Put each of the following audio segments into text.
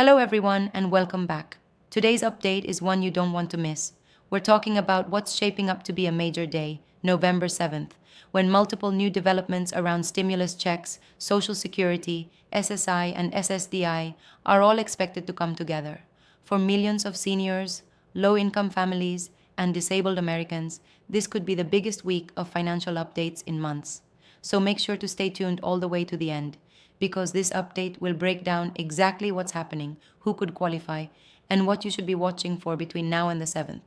Hello, everyone, and welcome back. Today's update is one you don't want to miss. We're talking about what's shaping up to be a major day, November 7th, when multiple new developments around stimulus checks, Social Security, SSI, and SSDI are all expected to come together. For millions of seniors, low income families, and disabled Americans, this could be the biggest week of financial updates in months. So make sure to stay tuned all the way to the end, because this update will break down exactly what's happening, who could qualify, and what you should be watching for between now and the 7th.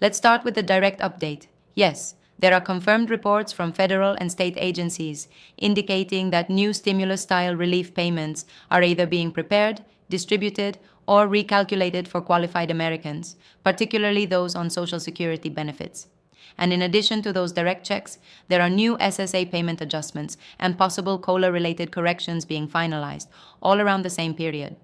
Let's start with the direct update. Yes, there are confirmed reports from federal and state agencies indicating that new stimulus-style relief payments are either being prepared, distributed, or recalculated for qualified Americans, particularly those on Social Security benefits. And in addition to those direct checks, there are new SSA payment adjustments and possible COLA-related corrections being finalized, all around the same period.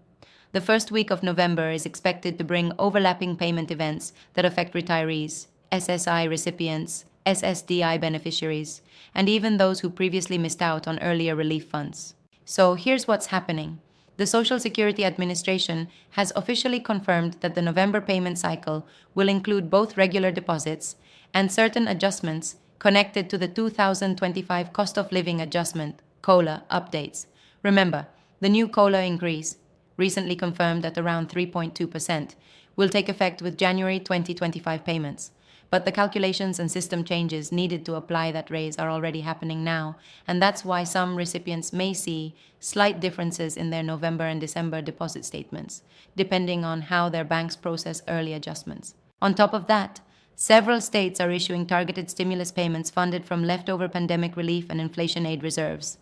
The first week of November is expected to bring overlapping payment events that affect retirees, SSI recipients, SSDI beneficiaries, and even those who previously missed out on earlier relief funds. So here's what's happening. The Social Security Administration has officially confirmed that the November payment cycle will include both regular deposits and certain adjustments connected to the 2025 Cost of Living Adjustment, COLA, updates. Remember, the new COLA increase, recently confirmed at around 3.2%, will take effect with January 2025 payments. But the calculations and system changes needed to apply that raise are already happening now, and that's why some recipients may see slight differences in their November and December deposit statements, depending on how their banks process early adjustments. On top of that, several states are issuing targeted stimulus payments funded from leftover pandemic relief and inflation aid reserves.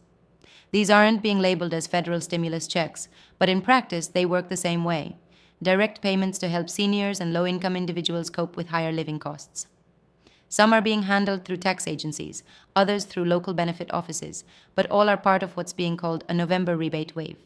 These aren't being labeled as federal stimulus checks, but in practice they work the same way. Direct payments to help seniors and low-income individuals cope with higher living costs. Some are being handled through tax agencies, others through local benefit offices, but all are part of what's being called a November rebate wave.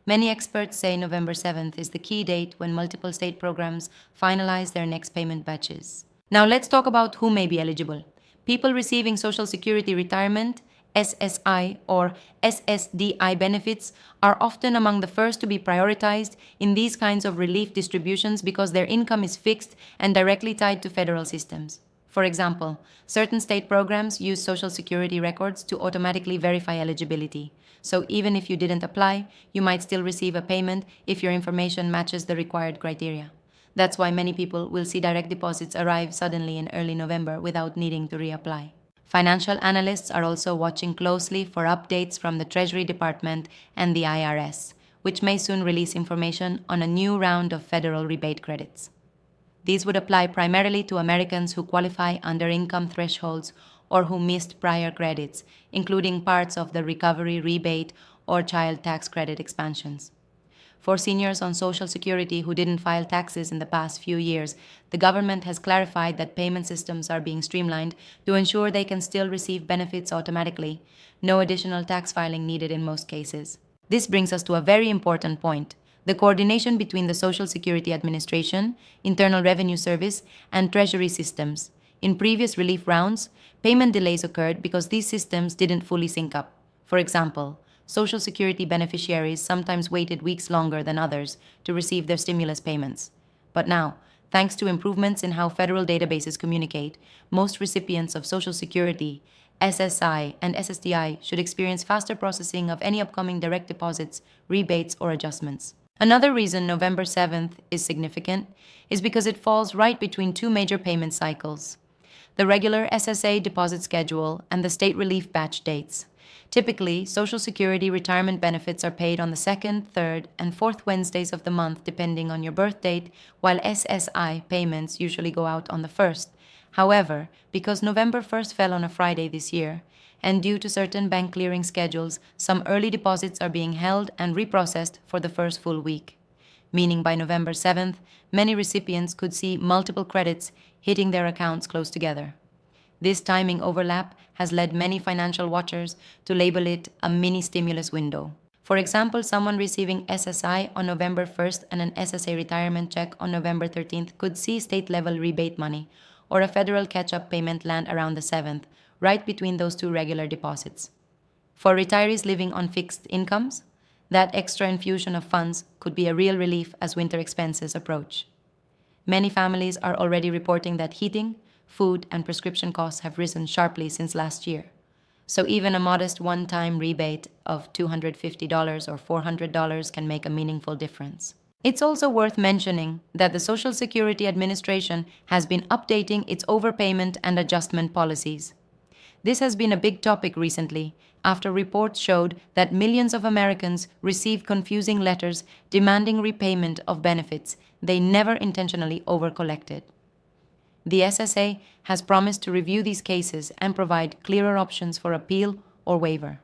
Many experts say November 7th is the key date when multiple state programs finalize their next payment batches. Now let's talk about who may be eligible. People receiving Social Security retirement, SSI or SSDI benefits are often among the first to be prioritized in these kinds of relief distributions because their income is fixed and directly tied to federal systems. For example, certain state programs use Social Security records to automatically verify eligibility. So even if you didn't apply, you might still receive a payment if your information matches the required criteria. That's why many people will see direct deposits arrive suddenly in early November without needing to reapply. Financial analysts are also watching closely for updates from the Treasury Department and the IRS, which may soon release information on a new round of federal rebate credits. These would apply primarily to Americans who qualify under income thresholds or who missed prior credits, including parts of the recovery rebate or child tax credit expansions. For seniors on Social Security who didn't file taxes in the past few years, the government has clarified that payment systems are being streamlined to ensure they can still receive benefits automatically. No additional tax filing needed in most cases. This brings us to a very important point: the coordination between the Social Security Administration, Internal Revenue Service, and Treasury systems. In previous relief rounds, payment delays occurred because these systems didn't fully sync up. For example, Social Security beneficiaries sometimes waited weeks longer than others to receive their stimulus payments. But now, thanks to improvements in how federal databases communicate, most recipients of Social Security, SSI, and SSDI should experience faster processing of any upcoming direct deposits, rebates, or adjustments. Another reason November 7th is significant is because it falls right between two major payment cycles: the regular SSA deposit schedule and the state relief batch dates. Typically, Social Security retirement benefits are paid on the second, third, and fourth Wednesdays of the month depending on your birth date, while SSI payments usually go out on the first. However, because November 1st fell on a Friday this year, and due to certain bank clearing schedules, some early deposits are being held and reprocessed for the first full week. Meaning by November 7th, many recipients could see multiple credits hitting their accounts close together. This timing overlap has led many financial watchers to label it a mini stimulus window. For example, someone receiving SSI on November 1st and an SSA retirement check on November 13th could see state-level rebate money or a federal catch-up payment land around the 7th, right between those two regular deposits. For retirees living on fixed incomes, That extra infusion of funds could be a real relief as winter expenses approach. Many families are already reporting that heating, food, and prescription costs have risen sharply since last year. So even a modest one-time rebate of $250 or $400 can make a meaningful difference. It's also worth mentioning that the Social Security Administration has been updating its overpayment and adjustment policies. This has been a big topic recently, after reports showed that millions of Americans receive confusing letters demanding repayment of benefits they never intentionally overcollected. The SSA has promised to review these cases and provide clearer options for appeal or waiver.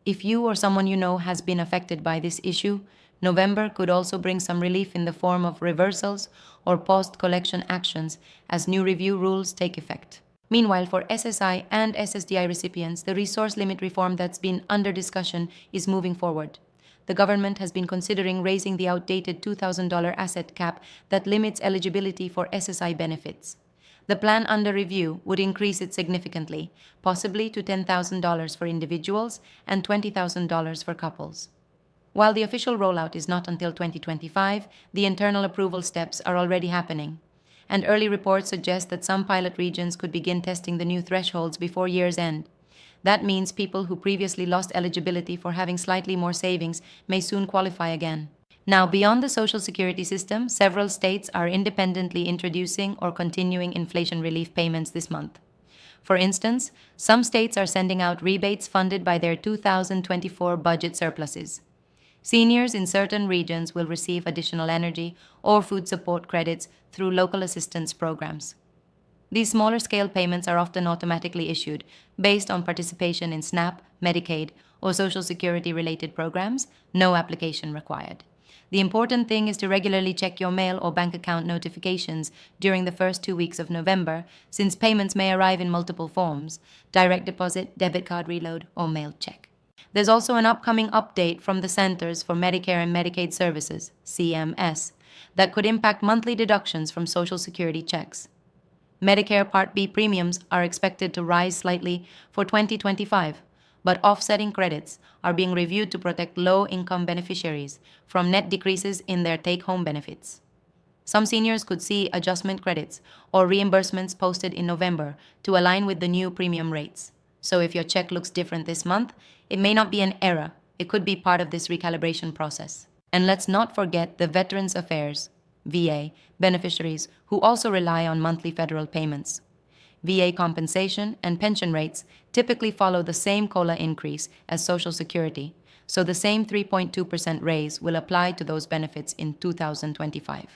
If you or someone you know has been affected by this issue, November could also bring some relief in the form of reversals or post-collection actions as new review rules take effect. Meanwhile, for SSI and SSDI recipients, the resource limit reform that's been under discussion is moving forward. The government has been considering raising the outdated $2,000 asset cap that limits eligibility for SSI benefits. The plan under review would increase it significantly, possibly to $10,000 for individuals and $20,000 for couples. While the official rollout is not until 2025, the internal approval steps are already happening, and early reports suggest that some pilot regions could begin testing the new thresholds before year's end. That means people who previously lost eligibility for having slightly more savings may soon qualify again. Now, beyond the Social Security system, several states are independently introducing or continuing inflation relief payments this month. For instance, some states are sending out rebates funded by their 2024 budget surpluses. Seniors in certain regions will receive additional energy or food support credits through local assistance programs. These smaller-scale payments are often automatically issued based on participation in SNAP, Medicaid, or Social Security-related programs, no application required. The important thing is to regularly check your mail or bank account notifications during the first 2 weeks of November, since payments may arrive in multiple forms: direct deposit, debit card reload, or mail check. There's also an upcoming update from the Centers for Medicare and Medicaid Services, CMS, that could impact monthly deductions from Social Security checks. Medicare Part B premiums are expected to rise slightly for 2025, but offsetting credits are being reviewed to protect low-income beneficiaries from net decreases in their take-home benefits. Some seniors could see adjustment credits or reimbursements posted in November to align with the new premium rates. So if your check looks different this month, it may not be an error. It could be part of this recalibration process. And let's not forget the Veterans Affairs, VA, beneficiaries who also rely on monthly federal payments. VA compensation and pension rates typically follow the same COLA increase as Social Security, so the same 3.2% raise will apply to those benefits in 2025.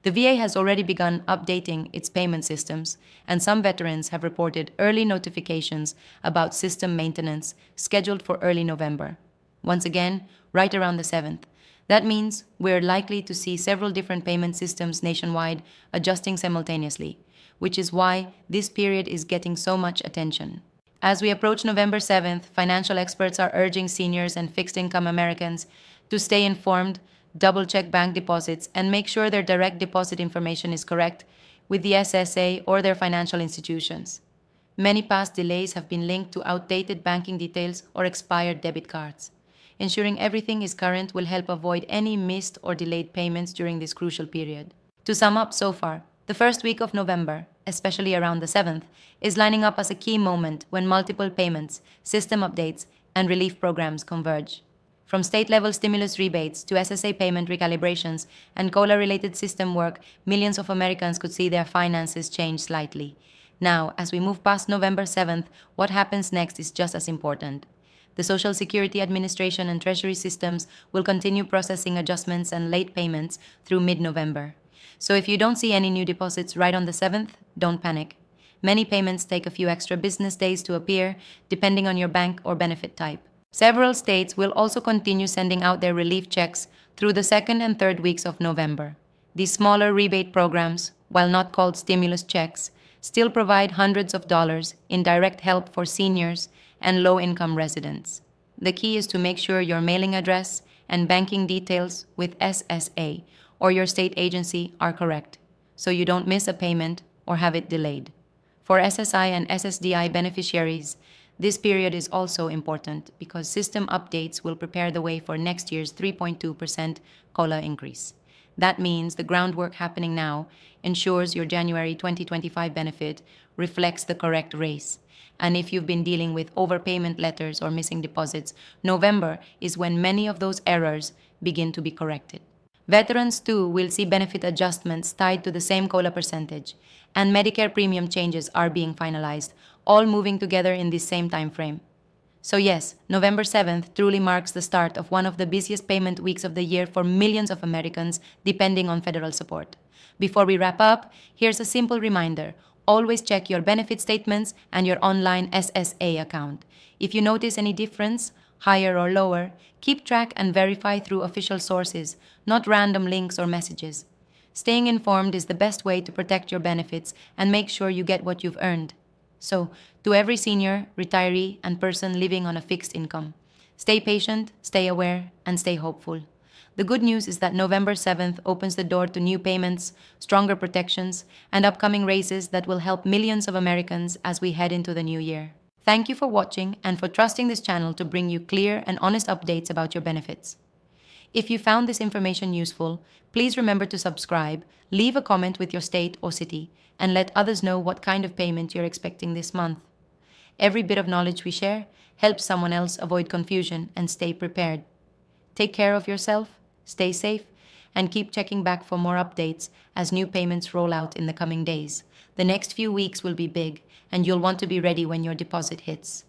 The VA has already begun updating its payment systems, and some veterans have reported early notifications about system maintenance scheduled for early November. Once again, right around the 7th. That means we're likely to see several different payment systems nationwide adjusting simultaneously, which is why this period is getting so much attention. As we approach November 7th, financial experts are urging seniors and fixed-income Americans to stay informed, double-check bank deposits, and make sure their direct deposit information is correct with the SSA or their financial institutions. Many past delays have been linked to outdated banking details or expired debit cards. Ensuring everything is current will help avoid any missed or delayed payments during this crucial period. To sum up so far, the first week of November, especially around the 7th, is lining up as a key moment when multiple payments, system updates, and relief programs converge. From state-level stimulus rebates to SSA payment recalibrations and COLA-related system work, millions of Americans could see their finances change slightly. Now, as we move past November 7th, what happens next is just as important. The Social Security Administration and Treasury systems will continue processing adjustments and late payments through mid-November. So if you don't see any new deposits right on the 7th, don't panic. Many payments take a few extra business days to appear, depending on your bank or benefit type. Several states will also continue sending out their relief checks through the 2nd and 3rd weeks of November. These smaller rebate programs, while not called stimulus checks, still provide hundreds of dollars in direct help for seniors and low-income residents. The key is to make sure your mailing address and banking details with SSA or your state agency are correct, so you don't miss a payment or have it delayed. For SSI and SSDI beneficiaries, This period is also important because system updates will prepare the way for next year's 3.2% COLA increase. That means the groundwork happening now ensures your January 2025 benefit reflects the correct race. And if you've been dealing with overpayment letters or missing deposits, November is when many of those errors begin to be corrected. Veterans, too, will see benefit adjustments tied to the same COLA percentage, and Medicare premium changes are being finalized, all moving together in this same time frame. So yes, November 7th truly marks the start of one of the busiest payment weeks of the year for millions of Americans, depending on federal support. Before we wrap up, here's a simple reminder. Always check your benefit statements and your online SSA account. If you notice any difference, higher or lower, keep track and verify through official sources, not random links or messages. Staying informed is the best way to protect your benefits and make sure you get what you've earned. So, to every senior, retiree, and person living on a fixed income, stay patient, stay aware, and stay hopeful. The good news is that November 7th opens the door to new payments, stronger protections, and upcoming raises that will help millions of Americans as we head into the new year. Thank you for watching and for trusting this channel to bring you clear and honest updates about your benefits. If you found this information useful, please remember to subscribe, leave a comment with your state or city, and let others know what kind of payment you're expecting this month. Every bit of knowledge we share helps someone else avoid confusion and stay prepared. Take care of yourself, stay safe, and keep checking back for more updates as new payments roll out in the coming days. The next few weeks will be big, and you'll want to be ready when your deposit hits.